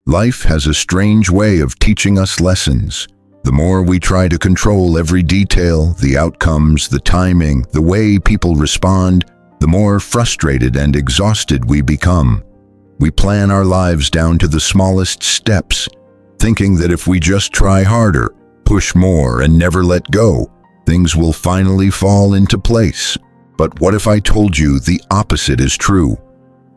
Life has a strange way of teaching us lessons. The more we try to control every detail, the outcomes, the timing, the way people respond, the more frustrated and exhausted we become. We plan our lives down to the smallest steps, thinking that if we just try harder, push more, and never let go, things will finally fall into place. But what if I told you the opposite is true?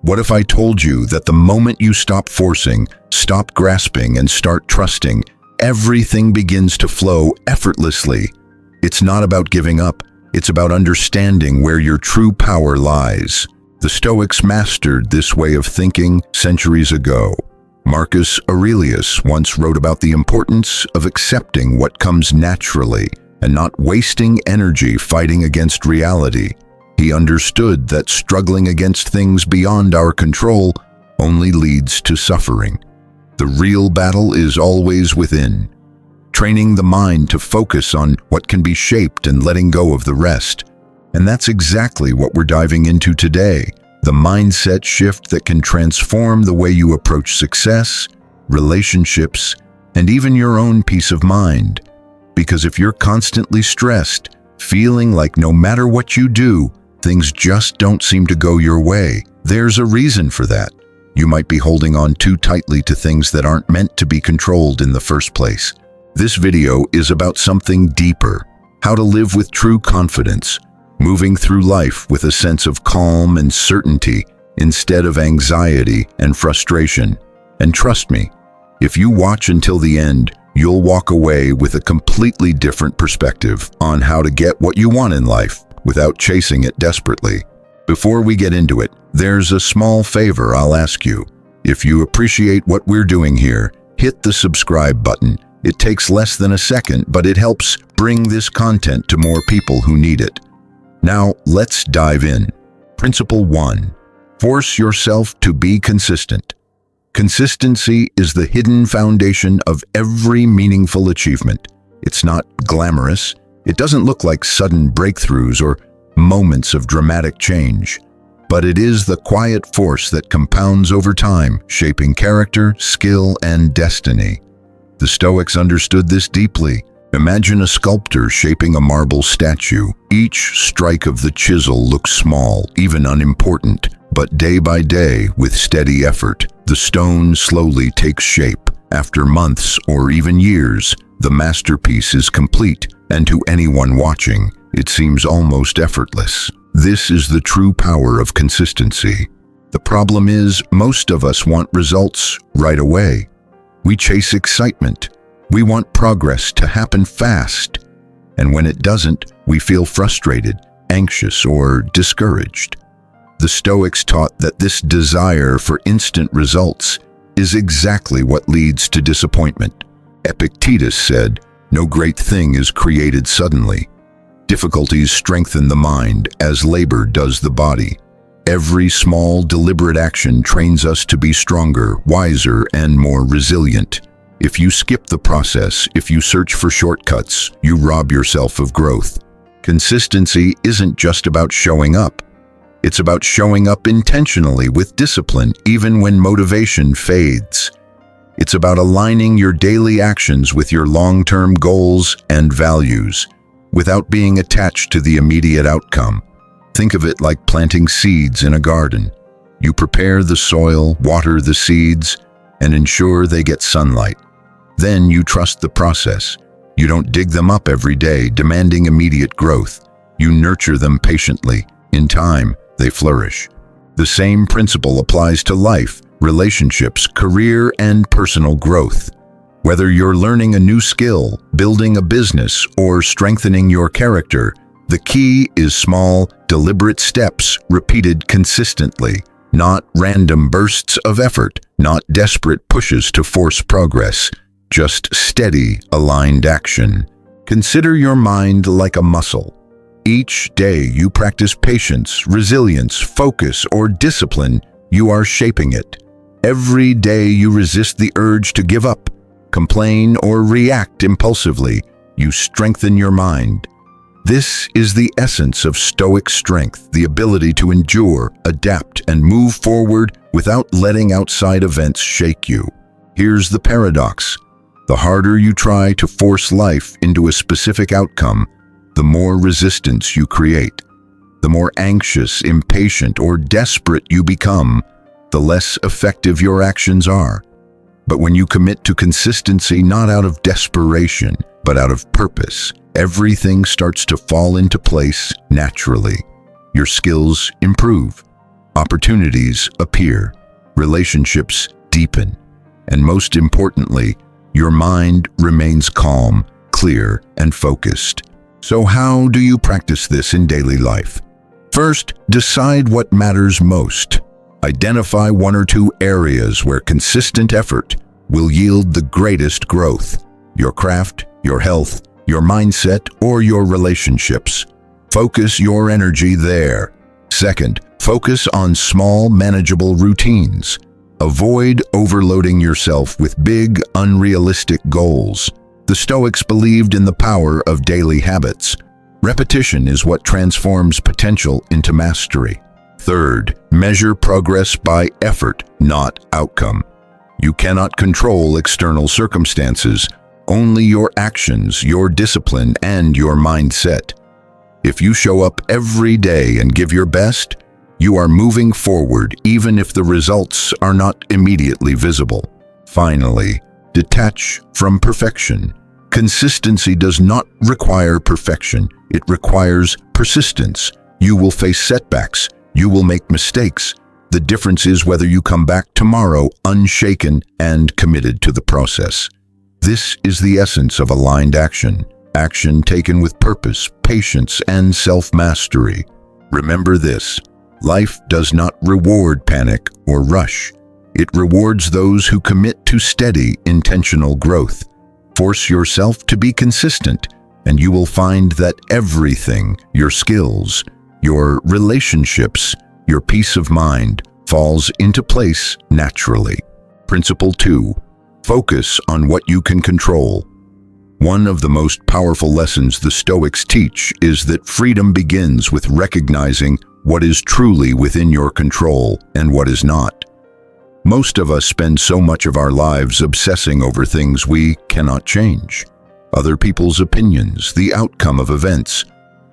What if I told you that the moment you stop forcing, stop grasping, and start trusting, everything begins to flow effortlessly? It's not about giving up. It's about understanding where your true power lies. The Stoics mastered this way of thinking centuries ago. Marcus Aurelius once wrote about the importance of accepting what comes naturally and not wasting energy fighting against reality. He understood that struggling against things beyond our control only leads to suffering. The real battle is always within, training the mind to focus on what can be shaped and letting go of the rest. And that's exactly what we're diving into today, the mindset shift that can transform the way you approach success, relationships, and even your own peace of mind. Because if you're constantly stressed, feeling like no matter what you do, things just don't seem to go your way, there's a reason for that. You might be holding on too tightly to things that aren't meant to be controlled in the first place. This video is about something deeper, how to live with true confidence, moving through life with a sense of calm and certainty instead of anxiety and frustration. And trust me, if you watch until the end, you'll walk away with a completely different perspective on how to get what you want in life without chasing it desperately. Before we get into it, there's a small favor I'll ask you. If you appreciate what we're doing here, hit the subscribe button. It takes less than a second, but it helps bring this content to more people who need it. Now, let's dive in. Principle 1. Force yourself to be consistent. Consistency is the hidden foundation of every meaningful achievement. It's not glamorous. It doesn't look like sudden breakthroughs or moments of dramatic change, but it is the quiet force that compounds over time, shaping character, skill, and destiny. The Stoics understood this deeply. Imagine a sculptor shaping a marble statue. Each strike of the chisel looks small, even unimportant, but day by day, with steady effort, the stone slowly takes shape. After months or even years, the masterpiece is complete, and to anyone watching, it seems almost effortless. This is the true power of consistency. The problem is, most of us want results right away. We chase excitement. We want progress to happen fast. And when it doesn't, we feel frustrated, anxious, or discouraged. The Stoics taught that this desire for instant results is exactly what leads to disappointment. Epictetus said, "No great thing is created suddenly. Difficulties strengthen the mind as labor does the body. Every small, deliberate action trains us to be stronger, wiser, and more resilient. If you skip the process, if you search for shortcuts, you rob yourself of growth." Consistency isn't just about showing up. It's about showing up intentionally with discipline, even when motivation fades. It's about aligning your daily actions with your long-term goals and values, without being attached to the immediate outcome. Think of it like planting seeds in a garden. You prepare the soil, water the seeds, and ensure they get sunlight. Then you trust the process. You don't dig them up every day, demanding immediate growth. You nurture them patiently. In time, they flourish. The same principle applies to life, relationships, career, and personal growth. Whether you're learning a new skill, building a business, or strengthening your character, the key is small, deliberate steps repeated consistently, not random bursts of effort, not desperate pushes to force progress, just steady, aligned action. Consider your mind like a muscle. Each day you practice patience, resilience, focus, or discipline, you are shaping it. Every day you resist the urge to give up, complain, or react impulsively, you strengthen your mind. This is the essence of Stoic strength, the ability to endure, adapt, and move forward without letting outside events shake you. Here's the paradox. The harder you try to force life into a specific outcome, the more resistance you create. The more anxious, impatient, or desperate you become, the less effective your actions are. But when you commit to consistency not out of desperation, but out of purpose, everything starts to fall into place naturally. Your skills improve, opportunities appear, relationships deepen, and most importantly, your mind remains calm, clear, and focused. So how do you practice this in daily life? First, decide what matters most. Identify one or two areas where consistent effort will yield the greatest growth. Your craft, your health, your mindset, or your relationships. Focus your energy there. Second, focus on small, manageable routines. Avoid overloading yourself with big, unrealistic goals. The Stoics believed in the power of daily habits. Repetition is what transforms potential into mastery. Third, measure progress by effort, not outcome. You cannot control external circumstances, only your actions, your discipline, and your mindset. If you show up every day and give your best, you are moving forward even if the results are not immediately visible. Finally, detach from perfection. Consistency does not require perfection. It requires persistence. You will face setbacks. You will make mistakes. The difference is whether you come back tomorrow unshaken and committed to the process. This is the essence of aligned action. Action taken with purpose, patience, and self-mastery. Remember this: life does not reward panic or rush. It rewards those who commit to steady, intentional growth. Force yourself to be consistent, and you will find that everything, your skills, your relationships, your peace of mind, falls into place naturally. Principle 2. Focus on what you can control. One of the most powerful lessons the Stoics teach is that freedom begins with recognizing what is truly within your control and what is not. Most of us spend so much of our lives obsessing over things we cannot change. Other people's opinions, the outcome of events,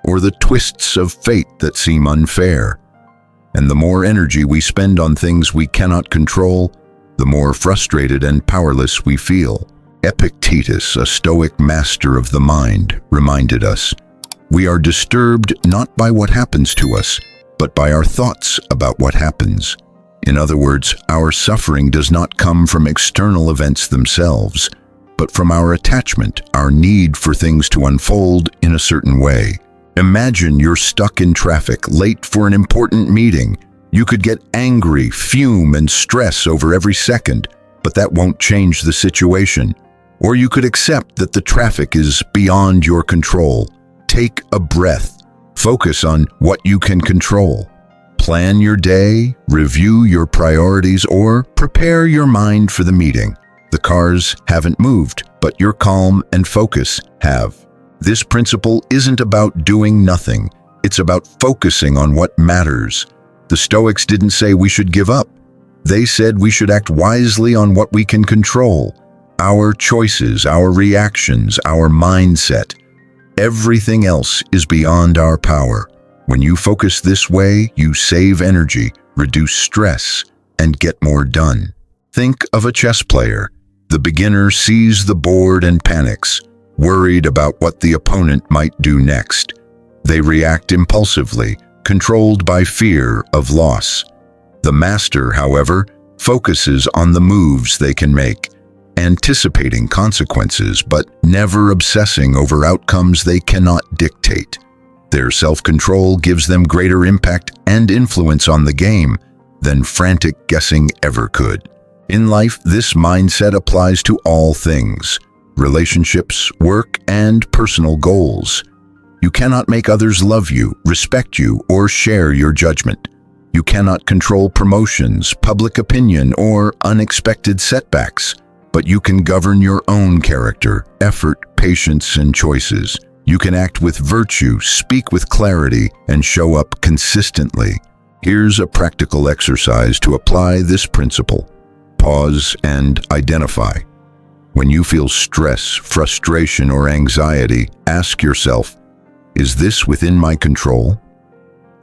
or the twists of fate that seem unfair. And the more energy we spend on things we cannot control, the more frustrated and powerless we feel. Epictetus, a Stoic master of the mind, reminded us, "We are disturbed not by what happens to us, but by our thoughts about what happens." In other words, our suffering does not come from external events themselves, but from our attachment, our need for things to unfold in a certain way. Imagine you're stuck in traffic, late for an important meeting. You could get angry, fume, and stress over every second, but that won't change the situation. Or you could accept that the traffic is beyond your control. Take a breath. Focus on what you can control. Plan your day, review your priorities, or prepare your mind for the meeting. The cars haven't moved, but your calm and focus have. This principle isn't about doing nothing. It's about focusing on what matters. The Stoics didn't say we should give up. They said we should act wisely on what we can control. Our choices, our reactions, our mindset. Everything else is beyond our power. When you focus this way, you save energy, reduce stress, and get more done. Think of a chess player. The beginner sees the board and panics, worried about what the opponent might do next. They react impulsively, controlled by fear of loss. The master, however, focuses on the moves they can make, anticipating consequences but never obsessing over outcomes they cannot dictate. Their self-control gives them greater impact and influence on the game than frantic guessing ever could. In life, this mindset applies to all things: relationships, work, and personal goals. You cannot make others love you, respect you, or share your judgment. You cannot control promotions, public opinion, or unexpected setbacks, but you can govern your own character, effort, patience, and choices. You can act with virtue, speak with clarity, and show up consistently. Here's a practical exercise to apply this principle. pause and identify. When you feel stress, frustration, or anxiety, ask yourself, is this within my control?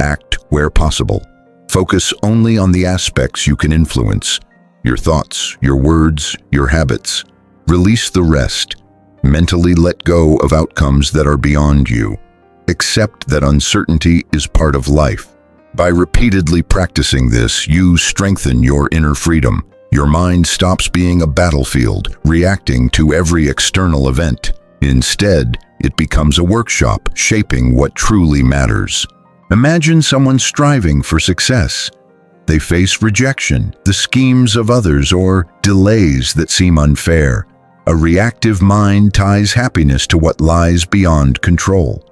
Act where possible. Focus only on the aspects you can influence, your thoughts, your words, your habits. Release the rest. Mentally let go of outcomes that are beyond you. Accept that uncertainty is part of life. By repeatedly practicing this, you strengthen your inner freedom. Your mind stops being a battlefield, reacting to every external event. Instead, it becomes a workshop, shaping what truly matters. Imagine someone striving for success. They face rejection, the schemes of others, or delays that seem unfair. A reactive mind ties happiness to what lies beyond control.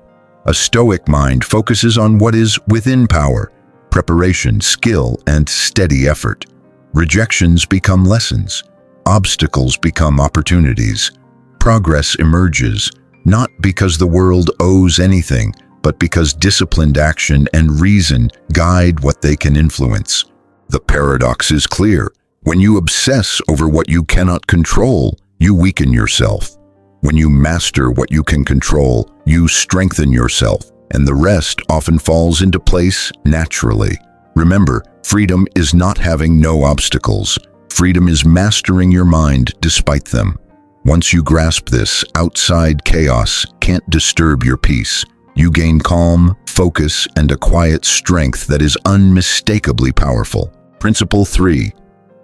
A Stoic mind focuses on what is within power, preparation, skill, and steady effort. Rejections become lessons. Obstacles become opportunities. Progress emerges, not because the world owes anything, but because disciplined action and reason guide what they can influence. The paradox is clear. When you obsess over what you cannot control, you weaken yourself. When you master what you can control, you strengthen yourself, and the rest often falls into place naturally. Remember, freedom is not having no obstacles. Freedom is mastering your mind despite them. Once you grasp this, outside chaos can't disturb your peace. You gain calm, focus, and a quiet strength that is unmistakably powerful. Principle 3.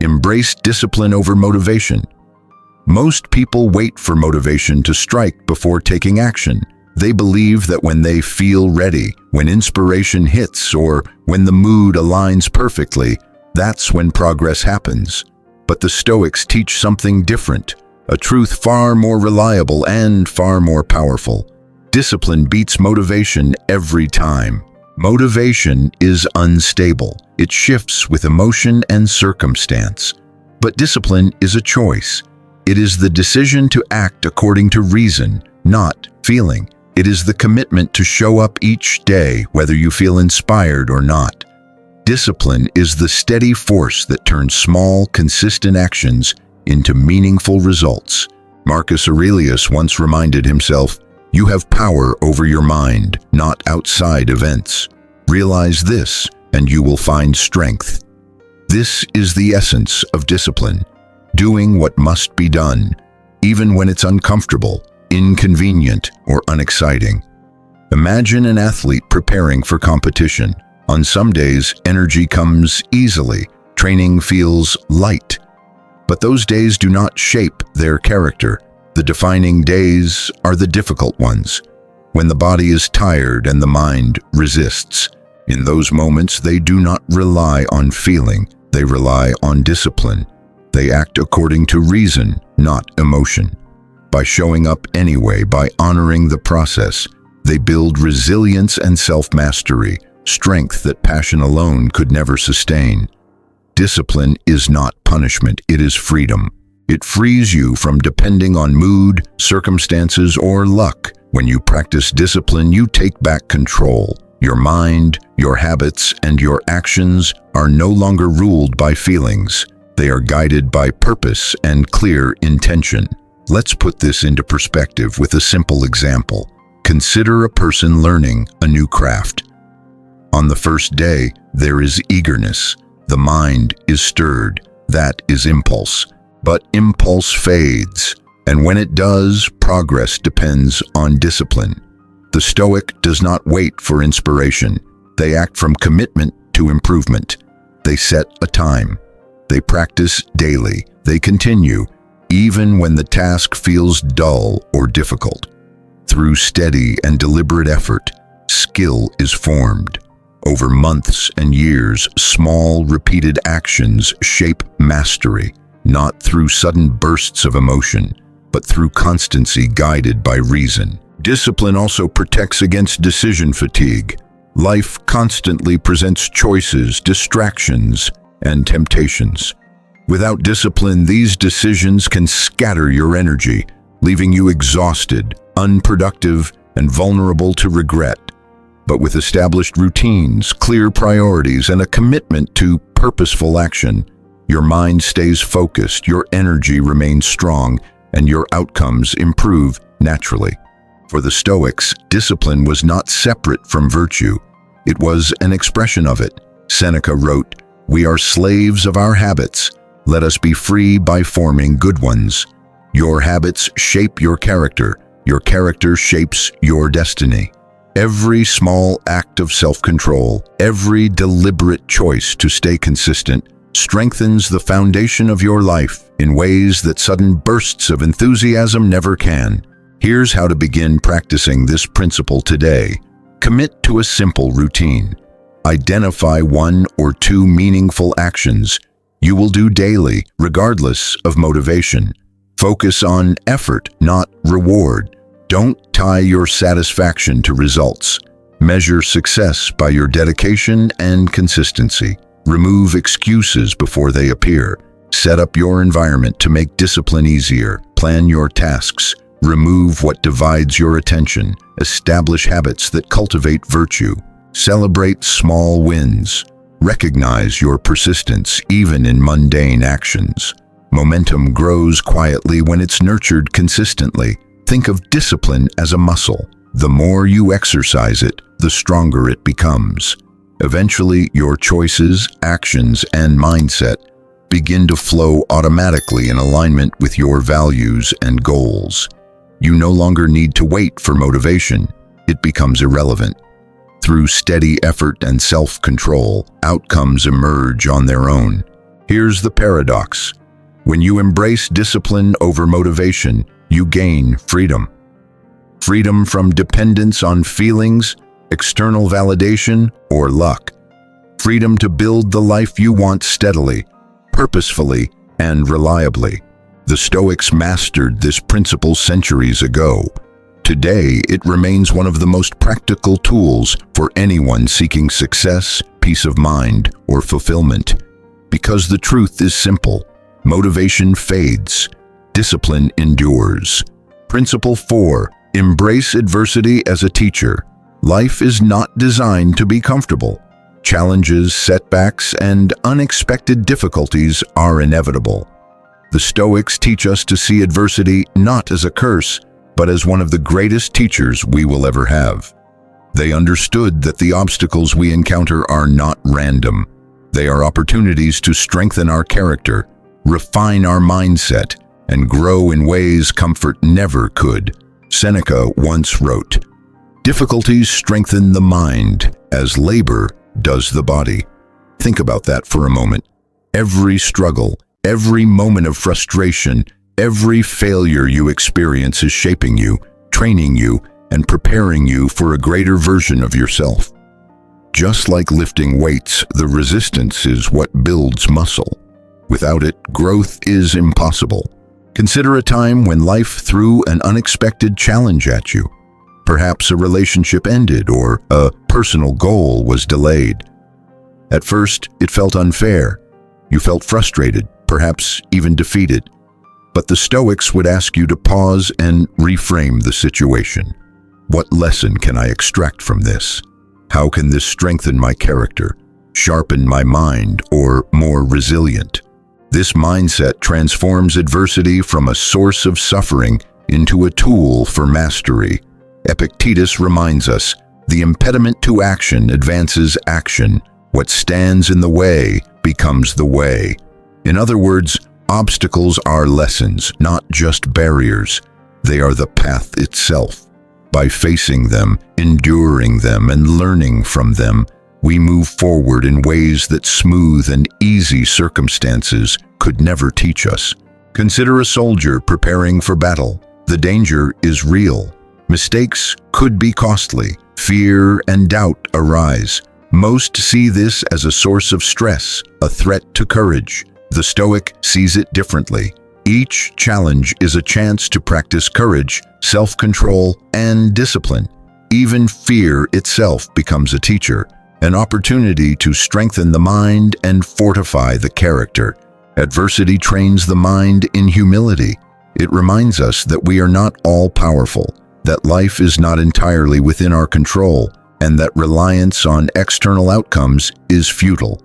Embrace discipline over motivation. Most people wait for motivation to strike before taking action. They believe that when they feel ready, when inspiration hits, or when the mood aligns perfectly, that's when progress happens. But the Stoics teach something different, a truth far more reliable and far more powerful. Discipline beats motivation every time. Motivation is unstable. It shifts with emotion and circumstance. But discipline is a choice. It is the decision to act according to reason, not feeling. It is the commitment to show up each day, whether you feel inspired or not. Discipline is the steady force that turns small, consistent actions into meaningful results. Marcus Aurelius once reminded himself, "You have power over your mind, not outside events. Realize this, and you will find strength." This is the essence of discipline, doing what must be done, even when it's uncomfortable, inconvenient, or unexciting. Imagine an athlete preparing for competition. On some days, energy comes easily, training feels light. But those days do not shape their character. The defining days are the difficult ones, when the body is tired and the mind resists. In those moments, they do not rely on feeling, they rely on discipline. They act according to reason, not emotion. By showing up anyway, by honoring the process, they build resilience and self-mastery, strength that passion alone could never sustain. Discipline is not punishment, it is freedom. It frees you from depending on mood, circumstances, or luck. When you practice discipline, you take back control. Your mind, your habits, and your actions are no longer ruled by feelings. They are guided by purpose and clear intention. Let's put this into perspective with a simple example. Consider a person learning a new craft. On the first day, there is eagerness. The mind is stirred. That is impulse. But impulse fades, and when it does, progress depends on discipline. The Stoic does not wait for inspiration. They act from commitment to improvement. They set a time. They practice daily. They continue, even when the task feels dull or difficult. Through steady and deliberate effort, skill is formed. Over months and years, small, repeated actions shape mastery, not through sudden bursts of emotion, but through constancy guided by reason. Discipline also protects against decision fatigue. Life constantly presents choices, distractions, and temptations. Without discipline, these decisions can scatter your energy, leaving you exhausted, unproductive, and vulnerable to regret. But with established routines, clear priorities, and a commitment to purposeful action, Your mind stays focused, your energy remains strong, and your outcomes improve naturally. For the Stoics, discipline was not separate from virtue. It was an expression of it. Seneca wrote, "We are slaves of our habits. Let us be free by forming good ones." Your habits shape your character. Your character shapes your destiny. Every small act of self-control, every deliberate choice to stay consistent, strengthens the foundation of your life in ways that sudden bursts of enthusiasm never can. Here's how to begin practicing this principle today. Commit to a simple routine. Identify 1 or 2 meaningful actions you will do daily, regardless of motivation. Focus on effort, not reward. Don't tie your satisfaction to results. Measure success by your dedication and consistency. Remove excuses before they appear. Set up your environment to make discipline easier. Plan your tasks. Remove what divides your attention. Establish habits that cultivate virtue. Celebrate small wins. Recognize your persistence even in mundane actions. Momentum grows quietly when it's nurtured consistently. Think of discipline as a muscle. The more you exercise it, the stronger it becomes. Eventually, your choices, actions, and mindset begin to flow automatically in alignment with your values and goals. You no longer need to wait for motivation. It becomes irrelevant. Through steady effort and self-control, outcomes emerge on their own. Here's the paradox. When you embrace discipline over motivation, you gain freedom. Freedom from dependence on feelings, external validation, or luck. Freedom to build the life you want steadily, purposefully, and reliably. The Stoics mastered this principle centuries ago. Today, it remains one of the most practical tools for anyone seeking success, peace of mind, or fulfillment. Because the truth is simple. Motivation fades. Discipline endures. Principle 4. Embrace adversity as a teacher. Life is not designed to be comfortable. Challenges, setbacks, and unexpected difficulties are inevitable. The Stoics teach us to see adversity not as a curse, but as one of the greatest teachers we will ever have. They understood that the obstacles we encounter are not random. They are opportunities to strengthen our character, refine our mindset, and grow in ways comfort never could. Seneca once wrote, "Difficulties strengthen the mind as labor does the body." Think about that for a moment. Every struggle, every moment of frustration, every failure you experience is shaping you, training you, and preparing you for a greater version of yourself. Just like lifting weights, the resistance is what builds muscle. Without it, growth is impossible. Consider a time when life threw an unexpected challenge at you. Perhaps a relationship ended or a personal goal was delayed. At first, it felt unfair. You felt frustrated, perhaps even defeated. But the Stoics would ask you to pause and reframe the situation. What lesson can I extract from this? How can this strengthen my character, sharpen my mind, or more resilient? This mindset transforms adversity from a source of suffering into a tool for mastery. Epictetus reminds us, the impediment to action advances action. What stands in the way becomes the way. In other words, obstacles are lessons, not just barriers. They are the path itself. By facing them, enduring them, and learning from them, we move forward in ways that smooth and easy circumstances could never teach us. Consider a soldier preparing for battle. The danger is real. Mistakes could be costly. Fear and doubt arise. Most see this as a source of stress, a threat to courage. The Stoic sees it differently. Each challenge is a chance to practice courage, self-control, and discipline. Even fear itself becomes a teacher, an opportunity to strengthen the mind and fortify the character. Adversity trains the mind in humility. It reminds us that we are not all-powerful, that life is not entirely within our control, and that reliance on external outcomes is futile.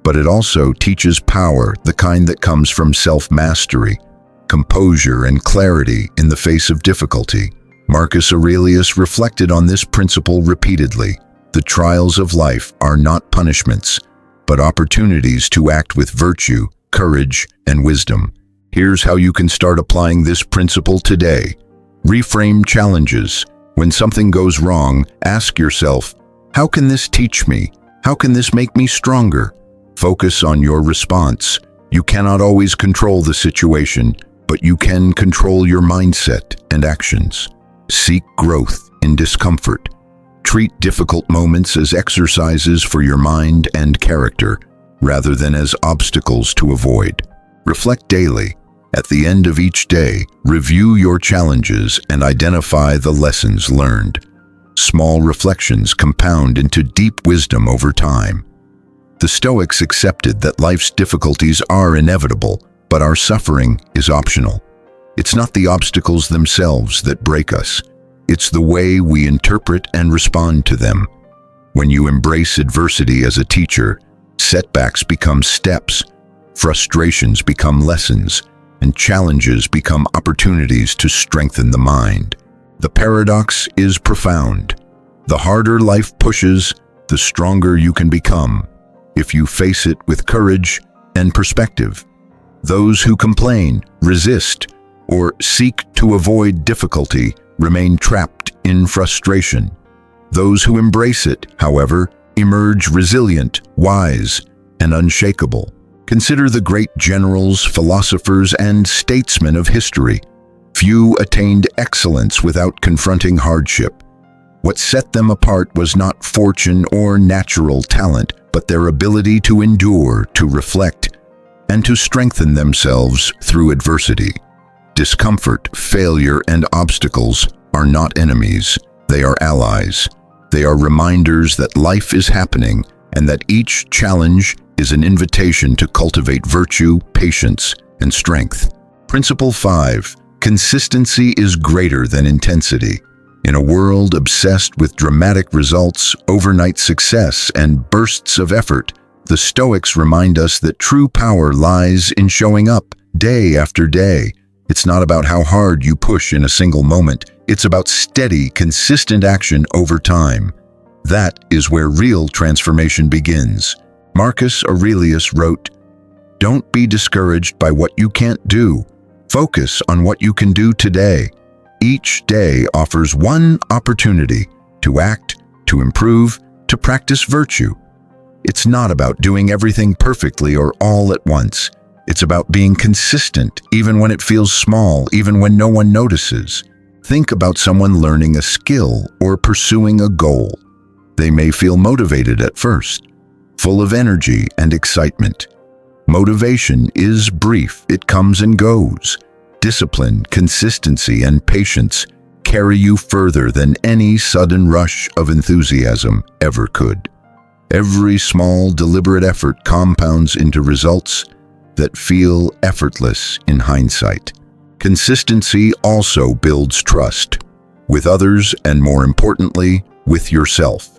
but it also teaches power, the kind that comes from self-mastery, composure, and clarity in the face of difficulty. Marcus Aurelius reflected on this principle repeatedly. The trials of life are not punishments, but opportunities to act with virtue, courage, and wisdom. Here's how you can start applying this principle today. Reframe challenges. When something goes wrong, ask yourself, how can this teach me? How can this make me stronger? Focus on your response. You cannot always control the situation, but you can control your mindset and actions. Seek growth in discomfort. Treat difficult moments as exercises for your mind and character, rather than as obstacles to avoid. Reflect daily. At the end of each day, review your challenges and identify the lessons learned. Small reflections compound into deep wisdom over time. The Stoics accepted that life's difficulties are inevitable, but our suffering is optional. It's not the obstacles themselves that break us. It's the way we interpret and respond to them. When you embrace adversity as a teacher, setbacks become steps, frustrations become lessons, and challenges become opportunities to strengthen the mind. The paradox is profound. The harder life pushes, the stronger you can become, if you face it with courage and perspective. Those who complain, resist, or seek to avoid difficulty remain trapped in frustration. Those who embrace it, however, emerge resilient, wise, and unshakable. Consider the great generals, philosophers, and statesmen of history. Few attained excellence without confronting hardship. What set them apart was not fortune or natural talent, but their ability to endure, to reflect, and to strengthen themselves through adversity. Discomfort, failure, and obstacles are not enemies. They are allies. They are reminders that life is happening and that each challenge is an invitation to cultivate virtue, patience, and strength. Principle 5. Consistency is greater than intensity. In a world obsessed with dramatic results, overnight success, and bursts of effort, the Stoics remind us that true power lies in showing up day after day. It's not about how hard you push in a single moment. It's about steady, consistent action over time. That is where real transformation begins. Marcus Aurelius wrote, "Don't be discouraged by what you can't do. Focus on what you can do today. Each day offers one opportunity to act, to improve, to practice virtue." It's not about doing everything perfectly or all at once. It's about being consistent, even when it feels small, even when no one notices. Think about someone learning a skill or pursuing a goal. They may feel motivated at first, full of energy and excitement. Motivation is brief, it comes and goes. Discipline, consistency, and patience carry you further than any sudden rush of enthusiasm ever could. Every small, deliberate effort compounds into results that feel effortless in hindsight. Consistency also builds trust with others and, more importantly, with yourself.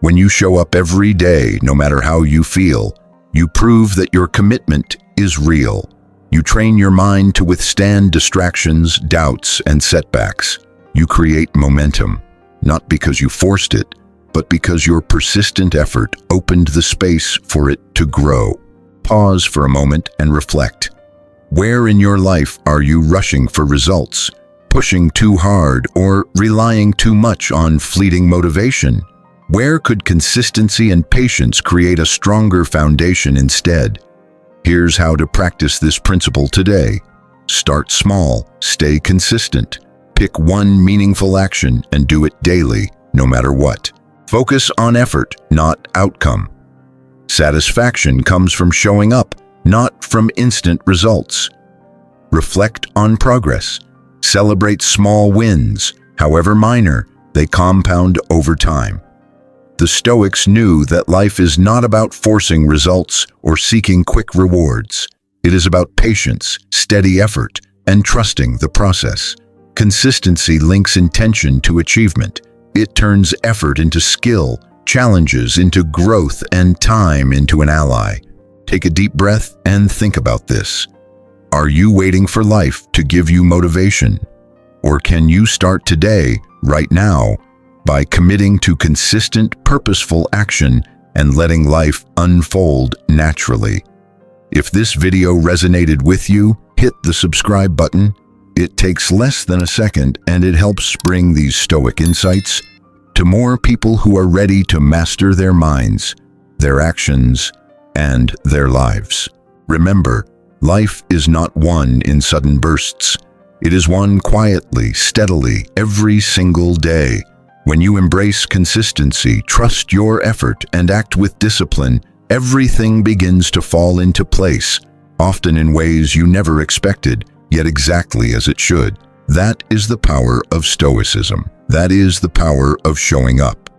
When you show up every day, no matter how you feel, you prove that your commitment is real. You train your mind to withstand distractions, doubts, and setbacks. You create momentum, not because you forced it, but because your persistent effort opened the space for it to grow. Pause for a moment and reflect. Where in your life are you rushing for results, pushing too hard, or relying too much on fleeting motivation? Where could consistency and patience create a stronger foundation instead? Here's how to practice this principle today. Start small, stay consistent. Pick one meaningful action and do it daily, no matter what. Focus on effort, not outcome. Satisfaction comes from showing up, not from instant results. Reflect on progress. Celebrate small wins, however minor, they compound over time. The Stoics knew that life is not about forcing results or seeking quick rewards. It is about patience, steady effort, and trusting the process. Consistency links intention to achievement. It turns effort into skill, challenges into growth, and time into an ally. Take a deep breath and think about this. Are you waiting for life to give you motivation? Or can you start today, right now, by committing to consistent, purposeful action and letting life unfold naturally? If this video resonated with you, hit the subscribe button. It takes less than a second and it helps bring these Stoic insights to more people who are ready to master their minds, their actions, and their lives. Remember, life is not won in sudden bursts. It is won quietly, steadily, every single day. When you embrace consistency, trust your effort, and act with discipline, everything begins to fall into place, often in ways you never expected, yet exactly as it should. That is the power of Stoicism. That is the power of showing up.